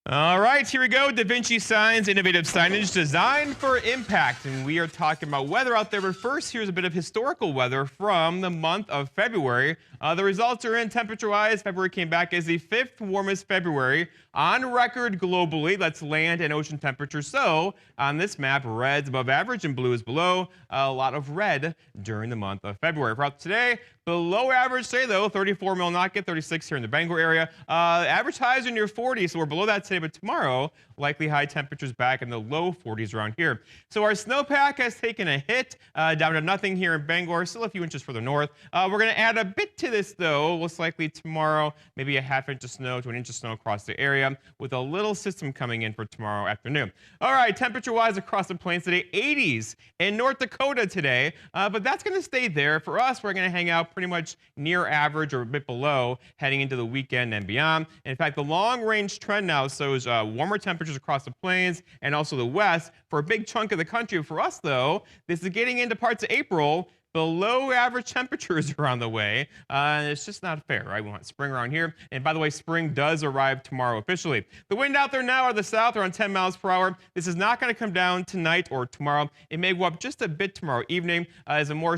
All right, here we go. Da Vinci Signs, innovative signage designed for impact. And we are talking about weather out there. But first, here's a bit of historical weather from the month of February. The results are in temperature-wise. February came back as the 5th warmest February on record globally. That's land and ocean temperature. So on this map, red's above average and blue is below. A lot of red during the month of February. For today, below average today, though, 34 Millinocket, 36 here in the Bangor area. Average highs are near 40, so we're below that today. But tomorrow, likely high temperatures back in the low 40s around here. So our snowpack has taken a hit down to nothing here in Bangor, still a few inches further north. We're going to add a bit to this, though, most likely tomorrow, maybe a half inch of snow to an inch of snow across the area, with a little system coming in for tomorrow afternoon. All right, temperature-wise across the plains today, 80s in North Dakota today, but that's going to stay there. For us, we're going to hang out pretty much near average or a bit below heading into the weekend and beyond. In fact, the long-range trend now shows warmer temperatures across the plains and also the west for a big chunk of the country. For us, though, this is getting into parts of April below average temperatures around the way. It's just not fair, right? We want spring around here. And by the way, spring does arrive tomorrow officially. The wind out there now out of the south around 10 miles per hour. This is not going to come down tonight or tomorrow. It may go up just a bit tomorrow evening as a more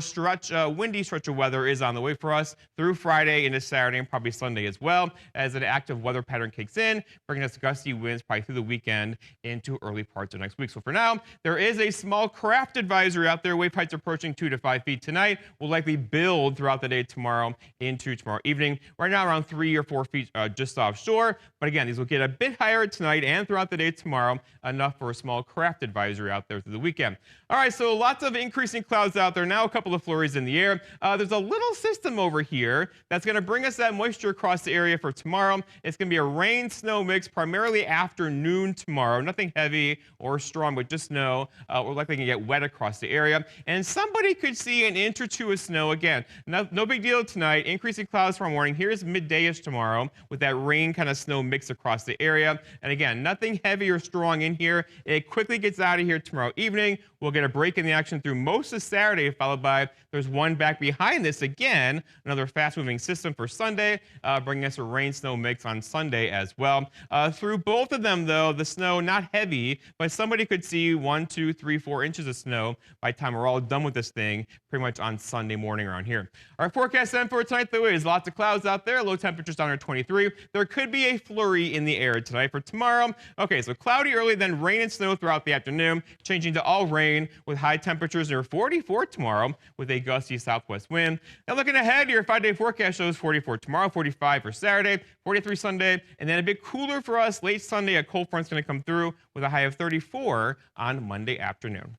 windy stretch of weather is on the way for us through Friday into Saturday and probably Sunday as well, as an active weather pattern kicks in, bringing us gusty winds probably through the weekend into early parts of next week. So for now, there is a small craft advisory out there. Wave heights approaching 2 to 5 feet tonight. Will likely build throughout the day tomorrow into tomorrow evening. Right now around 3 or 4 feet just offshore. But again, these will get a bit higher tonight and throughout the day tomorrow, enough for a small craft advisory out there through the weekend. All right, so lots of increasing clouds out there. Now a couple of flurries in the air. There's a little system over here that's going to bring us that moisture across the area for tomorrow. It's going to be a rain-snow mix primarily afternoon tomorrow. Nothing heavy or strong, but just snow. We're likely going to get wet across the area. And somebody could see an inch or two of snow again. No big deal tonight. Increasing clouds tomorrow morning. Here's midday-ish tomorrow with that rain kind of snow mix across the area. And again, nothing heavy or strong in here. It quickly gets out of here tomorrow evening. We'll get a break in the action through most of Saturday, followed by there's one back behind this again, another fast-moving system for Sunday, bringing us a rain-snow mix on Sunday as well. Through both of them, though, the snow not heavy, but somebody could see 1, 2, 3, 4 inches of snow by the time we're all done with this thing, pretty much on Sunday morning around here. Our forecast then for tonight, though, is lots of clouds out there, low temperatures down to 23. There could be a flurry in the air tonight. For tomorrow, okay, so cloudy early, then rain and snow throughout the afternoon, changing to all rain with high temperatures near 44 tomorrow with a gusty southwest wind. Now looking ahead, your 5-day forecast shows 44 tomorrow, 45 for Saturday, 43 Sunday, and then a bit cooler for us late Sunday. A cold front's going to come through with a high of 34 on Monday afternoon.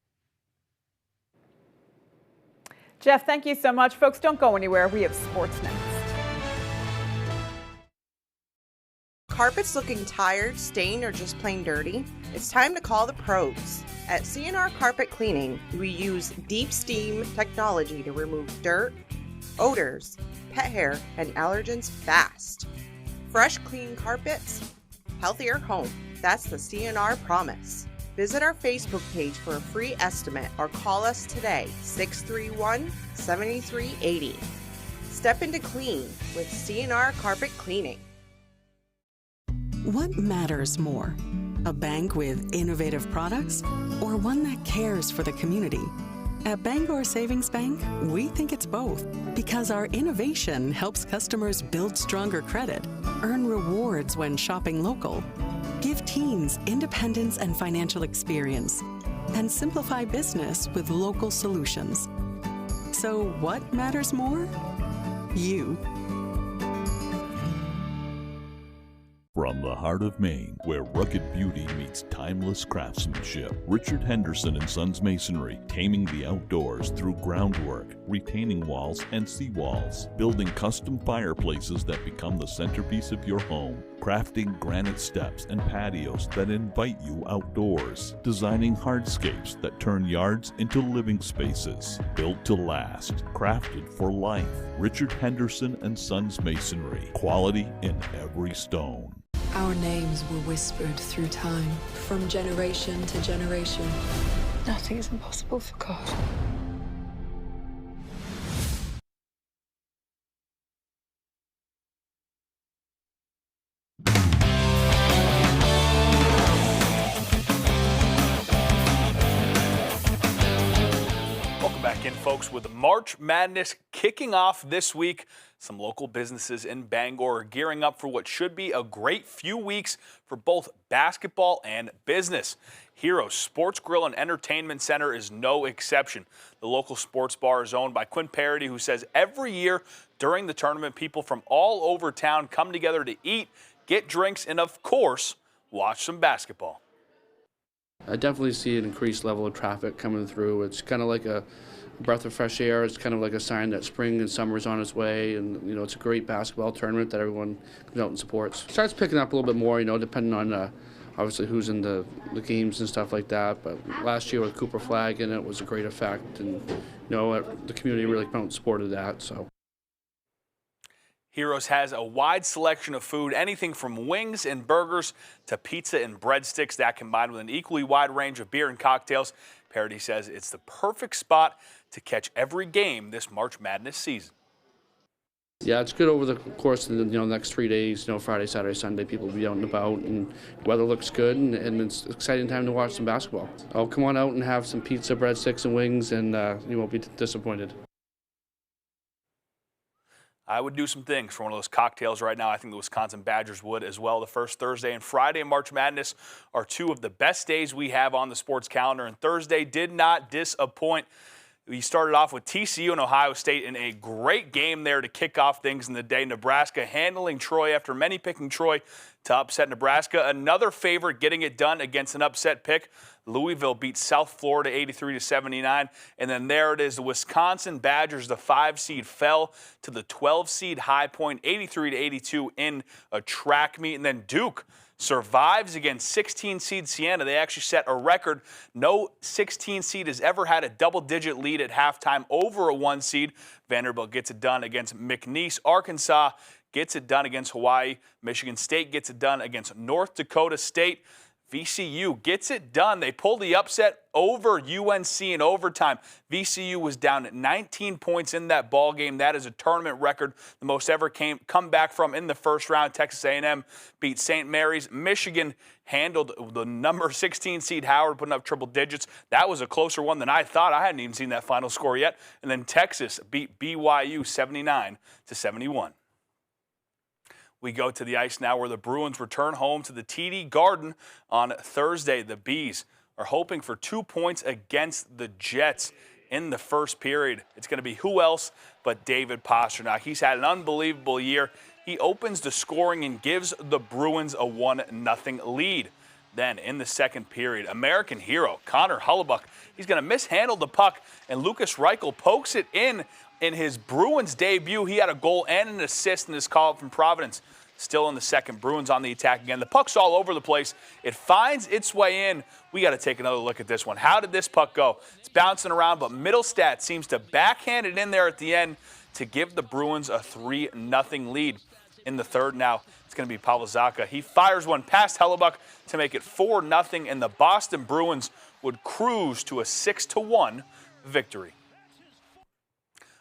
Jeff, thank you so much. Folks, don't go anywhere. We have sports next. Carpets looking tired, stained, or just plain dirty? It's time to call the pros. At CNR Carpet Cleaning, we use deep steam technology to remove dirt, odors, pet hair, and allergens fast. Fresh, clean carpets, healthier home. That's the CNR promise. Visit our Facebook page for a free estimate or call us today, 631-7380. Step into clean with CNR Carpet Cleaning. What matters more? A bank with innovative products or one that cares for the community? At Bangor Savings Bank, we think it's both because our innovation helps customers build stronger credit, earn rewards when shopping local, give teens independence and financial experience, and simplify business with local solutions. So what matters more? You. From the heart of Maine, where rugged beauty meets timeless craftsmanship, Richard Henderson & Sons Masonry, taming the outdoors through groundwork, retaining walls and seawalls, building custom fireplaces that become the centerpiece of your home, crafting granite steps and patios that invite you outdoors, designing hardscapes that turn yards into living spaces, built to last, crafted for life. Richard Henderson & Sons Masonry, quality in every stone. Our names were whispered through time, from generation to generation. Nothing is impossible for God. Welcome back in, folks, with March Madness kicking off this week. Some local businesses in Bangor are gearing up for what should be a great few weeks for both basketball and business. Heroes Sports Grill and Entertainment Center is no exception. The local sports bar is owned by Quinn Parody, who says every year during the tournament, people from all over town come together to eat, get drinks, and of course, watch some basketball. I definitely see an increased level of traffic coming through. It's kind of like a breath of fresh air. It's kind of like a sign that spring and summer is on its way, and it's a great basketball tournament that everyone comes out and supports. It starts picking up a little bit more, depending on obviously who's in the games and stuff like that. But last year with Cooper Flag in it was a great effect, and the community really came out and supported that. So. Heroes has a wide selection of food, anything from wings and burgers to pizza and breadsticks. That combined with an equally wide range of beer and cocktails, Parody says it's the perfect spot to catch every game this March Madness season. Yeah, it's good over the course of the next 3 days. Friday, Saturday, Sunday, people will be out and about, and weather looks good, and it's an exciting time to watch some basketball. I'll come on out and have some pizza, breadsticks, and wings, and you won't be disappointed. I would do some things for one of those cocktails right now. I think the Wisconsin Badgers would as well. The first Thursday and Friday in March Madness are two of the best days we have on the sports calendar, and Thursday did not disappoint. We started off with TCU and Ohio State in a great game there to kick off things in the day. Nebraska handling Troy after many picking Troy to upset Nebraska. Another favorite getting it done against an upset pick. Louisville beat South Florida 83-79. And then there it is. The Wisconsin Badgers, the 5 seed, fell to the 12 seed High Point 83-82 in a track meet. And then Duke survives against 16 seed Siena. They actually set a record. No 16 seed has ever had a double-digit lead at halftime over a 1 seed. Vanderbilt gets it done against McNeese. Arkansas gets it done against Hawaii. Michigan State gets it done against North Dakota State. VCU gets it done. They pulled the upset over UNC in overtime. VCU was down at 19 points in that ball game. That is a tournament record, the most ever come back from in the first round. Texas A&M beat St. Mary's. Michigan handled the number 16 seed Howard, putting up triple digits. That was a closer one than I thought. I hadn't even seen that final score yet. And then Texas beat BYU 79-71. We go to the ice now where the Bruins return home to the TD Garden on Thursday. The Bees are hoping for 2 points against the Jets in the first period. It's going to be who else but David Pastrnak. He's had an unbelievable year. He opens the scoring and gives the Bruins a 1-0 lead. Then in the second period, American hero Connor Hellebuyck, he's going to mishandle the puck, and Lucas Reichel pokes it in his Bruins debut. He had a goal and an assist in this call-up from Providence. Still in the second, Bruins on the attack again. The puck's all over the place. It finds its way in. We got to take another look at this one. How did this puck go? It's bouncing around, but Middlestat seems to backhand it in there at the end to give the Bruins a 3-0 lead. In the third now, it's going to be Pavel Zacha. He fires one past Hellebuyck to make it 4-0, and the Boston Bruins would cruise to a 6-1 victory.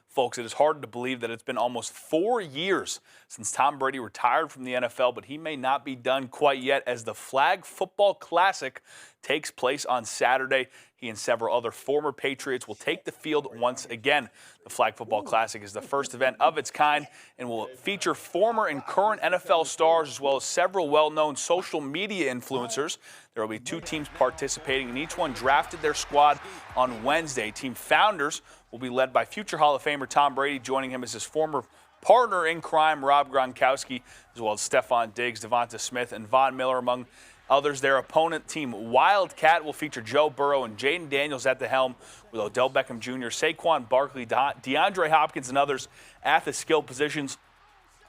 Folks, it is hard to believe that it's been almost 4 years since Tom Brady retired from the NFL, but he may not be done quite yet as the Flag Football Classic takes place on Saturday. He and several other former Patriots will take the field once again. The Flag Football Classic is the first event of its kind and will feature former and current NFL stars as well as several well-known social media influencers. There will be 2 teams participating, and each one drafted their squad on Wednesday. Team founders will be led by future Hall of Famer Tom Brady, joining him as his former partner in crime, Rob Gronkowski, as well as Stephon Diggs, Devonta Smith, and Von Miller, among others. Their opponent, Team Wildcat, will feature Joe Burrow and Jaden Daniels at the helm, with Odell Beckham Jr., Saquon Barkley, DeAndre Hopkins, and others at the skill positions.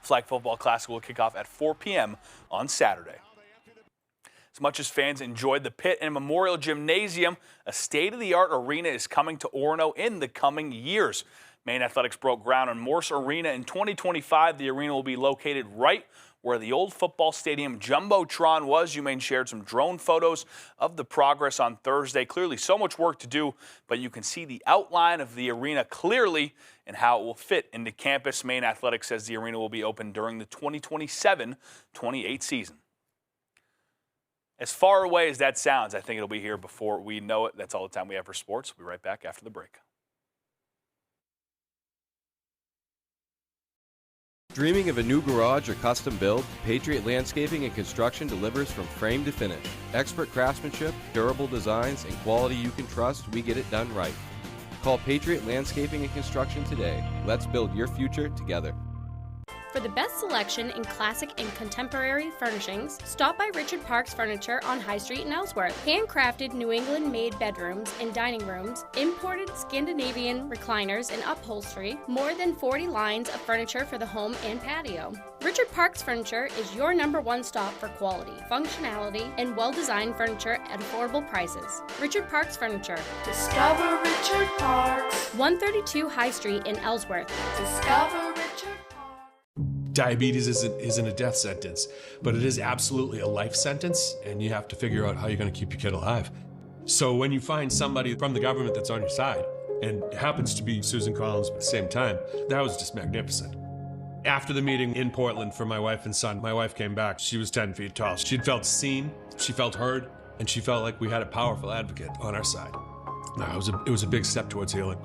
Flag Football Classic will kick off at 4 p.m. on Saturday. As much as fans enjoyed the Pitt and Memorial Gymnasium, a state-of-the-art arena is coming to Orono in the coming years. Maine Athletics broke ground on Morse Arena in 2025. The arena will be located right where the old football stadium Jumbotron was. UMaine shared some drone photos of the progress on Thursday. Clearly so much work to do, but you can see the outline of the arena clearly and how it will fit into campus. Maine Athletics says the arena will be open during the 2027-28 season. As far away as that sounds, I think it'll be here before we know it. That's all the time we have for sports. We'll be right back after the break. Dreaming of a new garage or custom build? Patriot Landscaping and Construction delivers from frame to finish. Expert craftsmanship, durable designs, and quality you can trust, we get it done right. Call Patriot Landscaping and Construction today. Let's build your future together. For the best selection in classic and contemporary furnishings, stop by Richard Parks Furniture on High Street in Ellsworth. Handcrafted New England-made bedrooms and dining rooms, imported Scandinavian recliners and upholstery, more than 40 lines of furniture for the home and patio. Richard Parks Furniture is your #1 stop for quality, functionality, and well-designed furniture at affordable prices. Richard Parks Furniture. Discover Richard Parks. 132 High Street in Ellsworth. Discover Richard. Diabetes isn't a death sentence, but it is absolutely a life sentence, and you have to figure out how you're going to keep your kid alive. So when you find somebody from the government that's on your side, and it happens to be Susan Collins at the same time, that was just magnificent. After the meeting in Portland for my wife and son, my wife came back. She was 10 feet tall. She'd felt seen, she felt heard, and she felt like we had a powerful advocate on our side. It was a big step towards healing.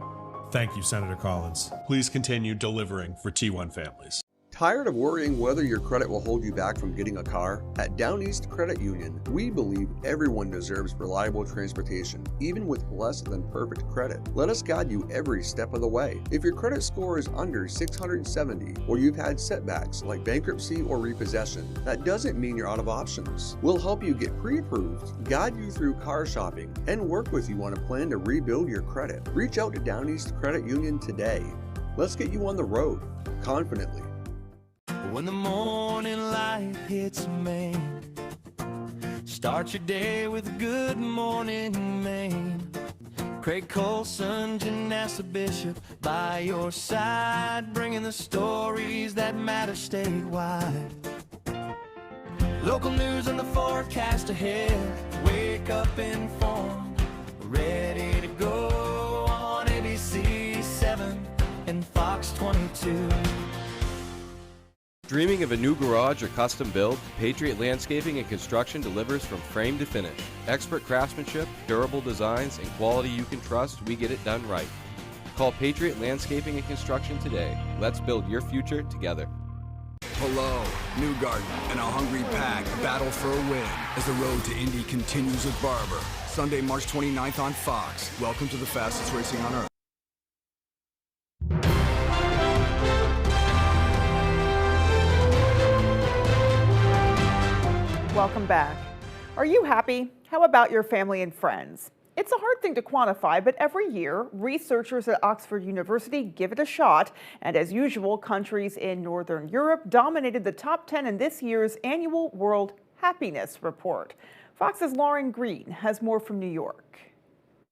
Thank you, Senator Collins. Please continue delivering for T1 families. Tired of worrying whether your credit will hold you back from getting a car? At Down East Credit Union, we believe everyone deserves reliable transportation, even with less than perfect credit. Let us guide you every step of the way. If your credit score is under 670, or you've had setbacks like bankruptcy or repossession, that doesn't mean you're out of options. We'll help you get pre-approved, guide you through car shopping, and work with you on a plan to rebuild your credit. Reach out to Down East Credit Union today. Let's get you on the road confidently. When the morning light hits Maine, start your day with a good morning, Maine. Craig Colson, Janessa Bishop, by your side, bringing the stories that matter statewide. Local news and the forecast ahead, wake up informed, ready to go on ABC 7 and Fox 22. Dreaming of a new garage or custom build? Patriot Landscaping and Construction delivers from frame to finish. Expert craftsmanship, durable designs, and quality you can trust, we get it done right. Call Patriot Landscaping and Construction today. Let's build your future together. Hello, Newgarden, and a hungry pack battle for a win as the road to Indy continues with Barber. Sunday, March 29th on Fox. Welcome to the fastest racing on earth. Welcome back. Are you happy? How about your family and friends? It's a hard thing to quantify, but every year, researchers at Oxford University give it a shot. And as usual, countries in Northern Europe dominated the top 10 in this year's annual World Happiness Report. Fox's Lauren Green has more from New York.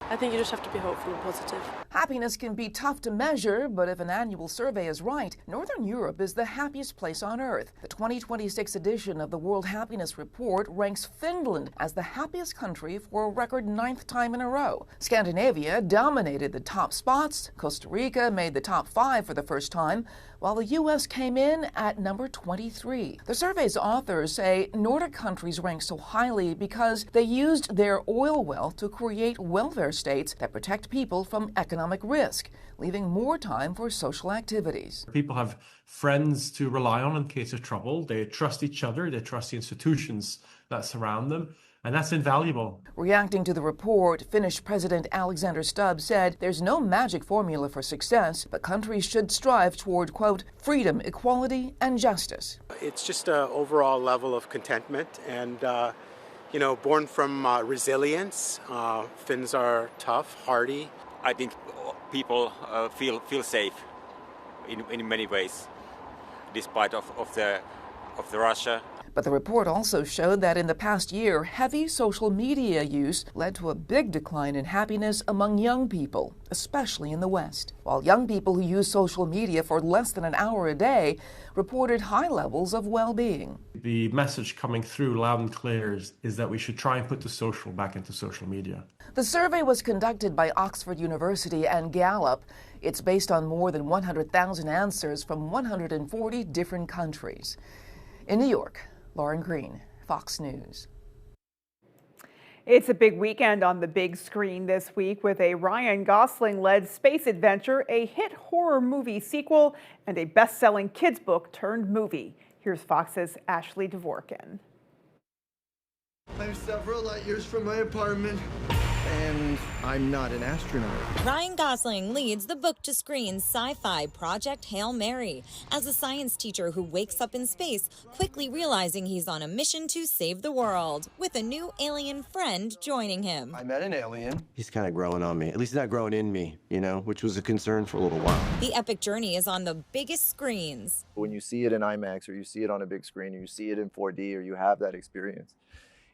I think you just have to be hopeful and positive. Happiness can be tough to measure, but if an annual survey is right, Northern Europe is the happiest place on earth. The 2026 edition of the World Happiness Report ranks Finland as the happiest country for a record 9th time in a row. Scandinavia dominated the top spots. Costa Rica made the top 5 for the first time, while the U.S. came in at number 23. The survey's authors say Nordic countries rank so highly because they used their oil wealth to create welfare states that protect people from economic risk, leaving more time for social activities. People have friends to rely on in case of trouble. They trust each other, they trust the institutions that surround them, and that's invaluable. Reacting to the report, Finnish President Alexander Stubb said there's no magic formula for success, but countries should strive toward, quote, freedom, equality, and justice. It's just an overall level of contentment and, born from resilience. Finns are tough, hardy. I think people feel safe in many ways, despite of the Russia. But the report also showed that in the past year, heavy social media use led to a big decline in happiness among young people, especially in the West. While young people who use social media for less than an hour a day reported high levels of well-being. The message coming through loud and clear is that we should try and put the social back into social media. The survey was conducted by Oxford University and Gallup. It's based on more than 100,000 answers from 140 different countries. In New York, Lauren Green, Fox News. It's a big weekend on the big screen this week with a Ryan Gosling-led space adventure, a hit horror movie sequel, and a best-selling kids book turned movie. Here's Fox's Ashley Dvorkin. I'm several light years from my apartment. and I'm not an astronaut. Ryan Gosling leads the book-to-screen sci-fi Project Hail Mary as a science teacher who wakes up in space, quickly realizing he's on a mission to save the world, with a new alien friend joining him. I met an alien. He's kind of growing on me. At least he's not growing in me, you know, which was a concern for a little while. The epic journey is on the biggest screens. When you see it in IMAX, or you see it on a big screen, or you see it in 4D, or you have that experience,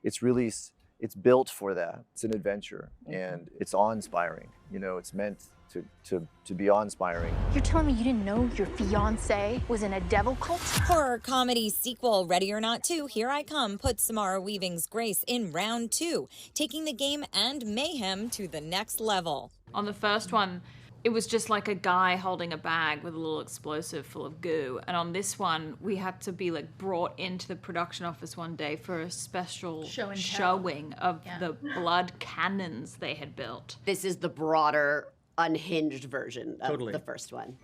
it's built for that. It's an adventure, and it's awe-inspiring. You know, it's meant to be awe-inspiring. You're telling me you didn't know your fiancé was in a devil cult? Horror comedy sequel Ready or Not 2, Here I Come puts Samara Weaving's Grace in round 2, taking the game and mayhem to the next level. On the first one, it was just like a guy holding a bag with a little explosive full of goo. And on this one, we had to be like brought into the production office one day for a special showing of the blood cannons they had built. This is the broader, unhinged version of the first one.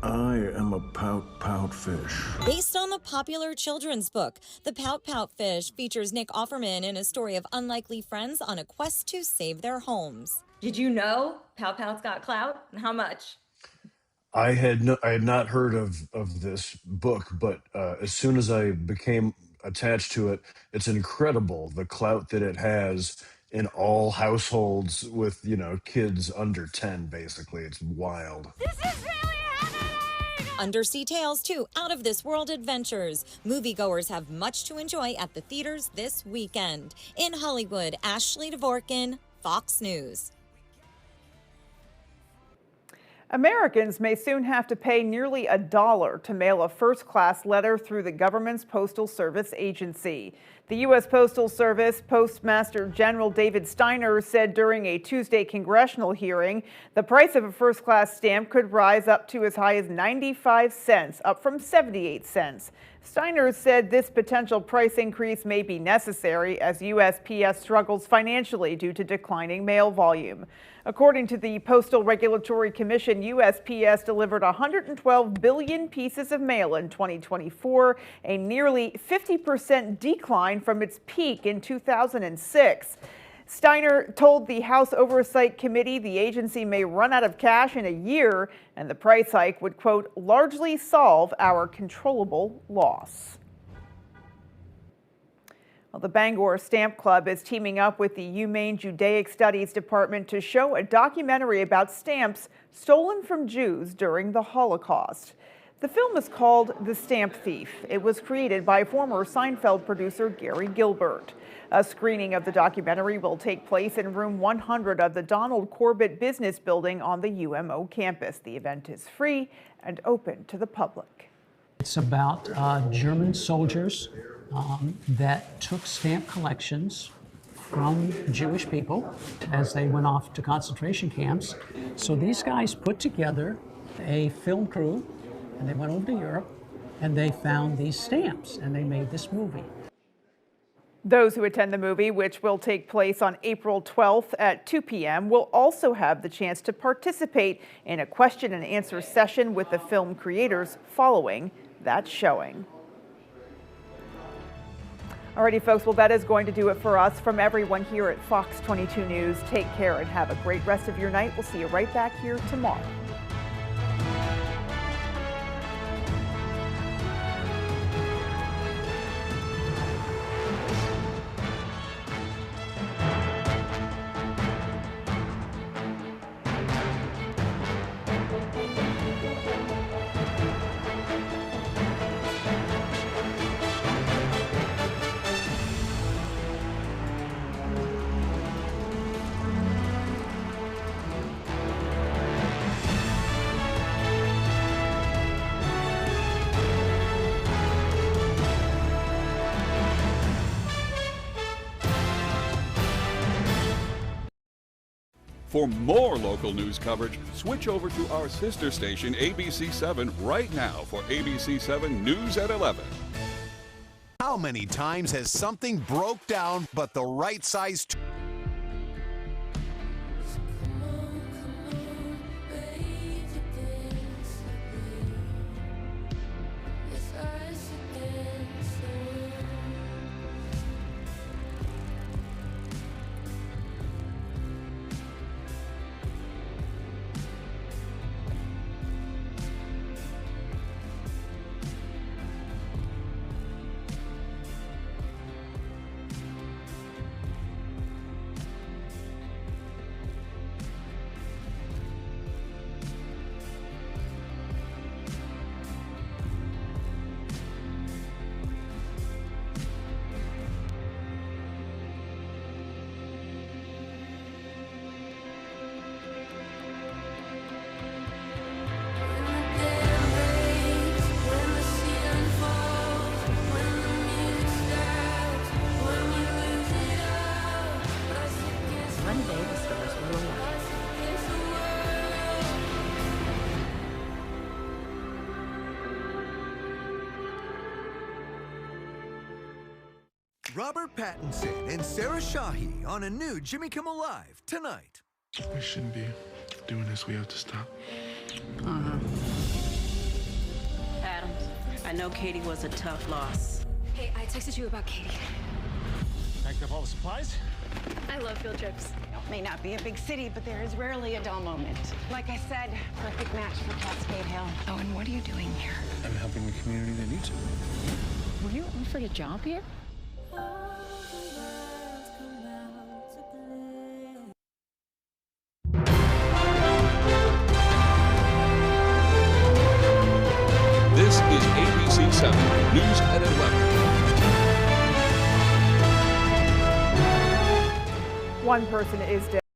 I am a pout fish. Based on the popular children's book, The Pout Fish features Nick Offerman in a story of unlikely friends on a quest to save their homes. Did you know Pout's got clout? And how much? I had not heard of this book, but as soon as I became attached to it, it's incredible the clout that it has in all households with, you know, kids under 10, basically. It's wild. Undersea Tales 2, Out of This World Adventures. Moviegoers have much to enjoy at the theaters this weekend. In Hollywood, Ashley Dvorkin, Fox News. Americans may soon have to pay nearly $1 to mail a first-class letter through the government's Postal Service agency. The U.S. Postal Service Postmaster General David Steiner said during a Tuesday congressional hearing the price of a first-class stamp could rise up to as high as 95 cents, up from 78 cents. Steiner said this potential price increase may be necessary as USPS struggles financially due to declining mail volume. According to the Postal Regulatory Commission, USPS delivered 112 billion pieces of mail in 2024, a nearly 50% decline from its peak in 2006. Steiner told the House Oversight Committee the agency may run out of cash in a year, and the price hike would, quote, largely solve our controllable loss. Well, the Bangor Stamp Club is teaming up with the UMaine Judaic Studies Department to show a documentary about stamps stolen from Jews during the Holocaust. The film is called The Stamp Thief. It was created by former Seinfeld producer Gary Gilbert. A screening of the documentary will take place in room 100 of the Donald Corbett Business Building on the UMO campus. The event is free and open to the public. It's about German soldiers that took stamp collections from Jewish people as they went off to concentration camps. So these guys put together a film crew, and they went over to Europe, and they found these stamps, and they made this movie. Those who attend the movie, which will take place on April 12th at 2 p.m., will also have the chance to participate in a question and answer session with the film creators following that showing. Alrighty, folks, well, that is going to do it for us. From everyone here at Fox 22 News, take care and have a great rest of your night. We'll see you right back here tomorrow. For more local news coverage, switch over to our sister station, ABC7, right now for ABC7 News at 11. How many times has something broke down but the right size? one day the stars will align. Robert Pattinson and Sarah Shahi on a new Jimmy Kimmel Live tonight. We shouldn't be doing this. We have to stop. Adams, I know Katie was a tough loss. Hey, I texted you about Katie. Packed up all the supplies? I love field trips. It may not be a big city, but there is rarely a dull moment. Like I said, perfect match for Cascade Hill. Oh, and what are you doing here? I'm helping the community that needs it. Were you offered a job here? This is ABC 7 News at 11. One person is dead.